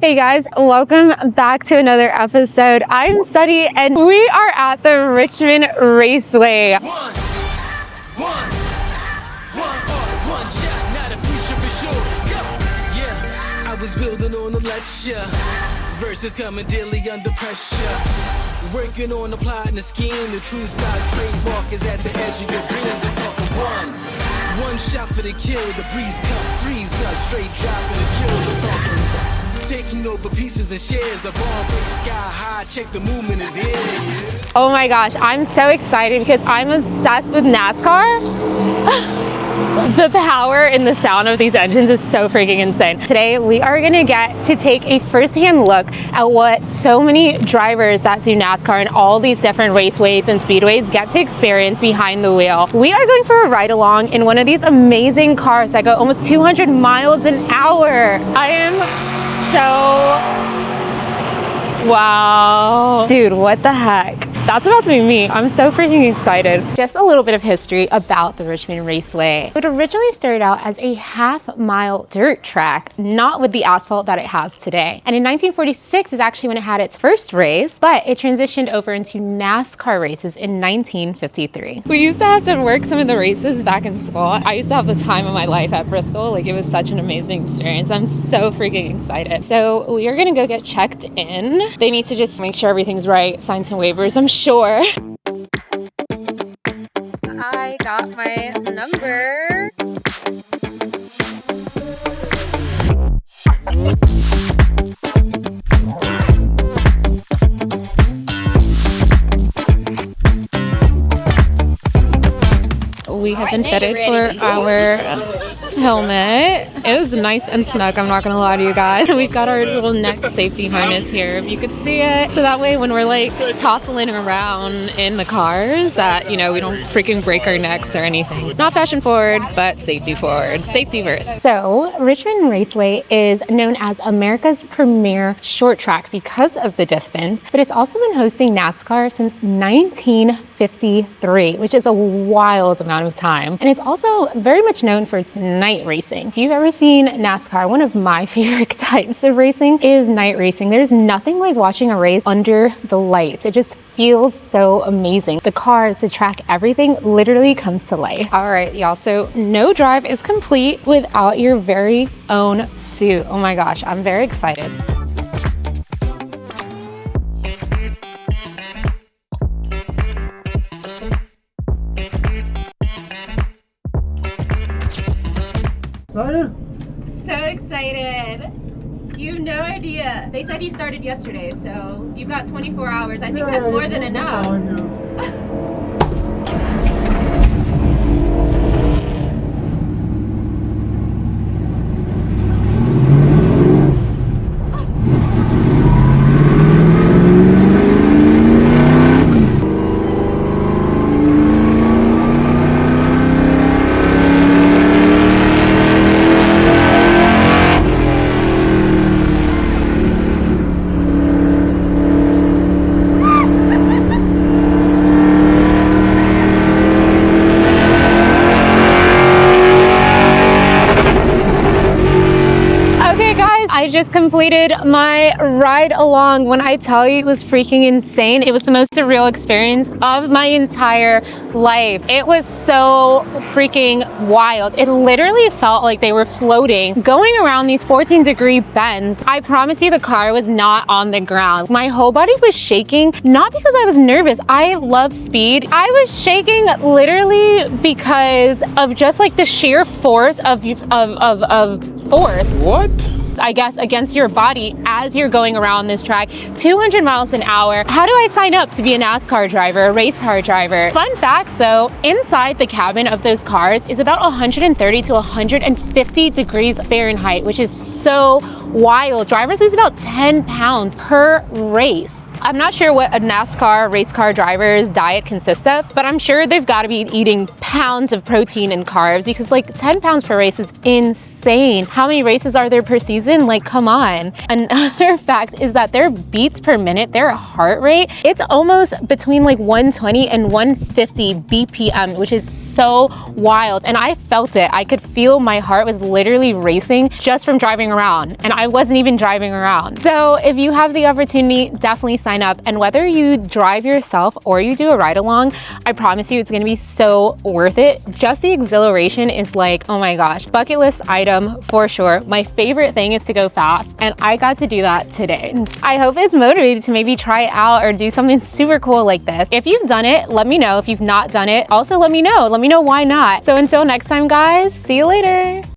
Hey guys, welcome back to another episode. I'm Sunny and we are at the Richmond Raceway. One shot, not a future is yours. Go! Yeah, I was building on a lecture. Verses coming daily under pressure. Working on the plot and the scheme. The true stock trademark is at the edge of your dreams. I'm talking one shot for the kill. The breeze come freeze up. Straight dropping the chills. I'm talking taking over pieces and shares. A ball break sky high. Check the movement is here. Oh my gosh, I'm so excited because I'm obsessed with NASCAR. The power and the sound of these engines is so freaking insane. Today, we are gonna get to take a first-hand look at what so many drivers that do NASCAR and all these different raceways and speedways get to experience behind the wheel. We are going for a ride along in one of these amazing cars that go almost 200 miles an hour. I am so... wow. Dude, what the heck? That's about to be me. I'm so freaking excited. Just a little bit of history about the Richmond Raceway. It originally started out as a half-mile dirt track, not with the asphalt that it has today. And in 1946 is actually when it had its first race, but it transitioned over into NASCAR races in 1953. We used to have to work some of the races back in school. I used to have the time of my life at Bristol. Like, it was such an amazing experience. I'm so freaking excited. So we are gonna go get checked in. They need to just make sure everything's right, sign some waivers, I'm sure. I got my number. We have been fitted for our helmet. It was nice and snug, I'm not gonna lie to you guys. We've got our little neck safety harness here, if you could see it. So that way when we're like tossling around in the cars that, you know, we don't freaking break our necks or anything. Not fashion forward, but safety forward. Safety first. So Richmond Raceway is known as America's premier short track because of the distance, but it's also been hosting NASCAR since 1953, which is a wild amount of time. And it's also very much known for its night racing. If you've ever seen NASCAR, one of my favorite types of racing is night racing. There's nothing like watching a race under the lights. It just feels so amazing. The cars, the track, everything literally comes to life. All right, y'all, so no drive is complete without your very own suit. Oh my gosh, I'm very excited. Excited? So excited. You have no idea. They said you started yesterday, so you've got 24 hours. I think that's more than enough. I just completed my ride along. When I tell you it was freaking insane, it was the most surreal experience of my entire life. It was so freaking wild. It literally felt like they were floating, going around these 14-degree bends. I promise you the car was not on the ground. My whole body was shaking, not because I was nervous. I love speed. I was shaking literally because of just like the sheer force of force. What? I guess against your body as you're going around this track, 200 miles an hour. How do I sign up to be a NASCAR driver, a race car driver? Fun facts though, inside the cabin of those cars is about 130 to 150 degrees Fahrenheit, which is so wild. Drivers lose about 10 pounds per race. I'm not sure what a NASCAR race car driver's diet consists of, but I'm sure they've got to be eating pounds of protein and carbs because like 10 pounds per race is insane. How many races are there per season? Like, come on. Another fact is that their beats per minute, their heart rate, it's almost between like 120 and 150 BPM, which is so wild. And I felt it. I could feel my heart was literally racing just from driving around. And I wasn't even driving around. So if you have the opportunity, definitely sign up. And whether you drive yourself or you do a ride along, I promise you it's gonna be so worth it. Just the exhilaration is like, oh my gosh, bucket list item for sure. My favorite thing is to go fast, and I got to do that today. I hope it's motivated to maybe try it out or do something super cool like this. If you've done it, let me know. If you've not done it, also let me know. Let me know why not. So until next time, guys, see you later.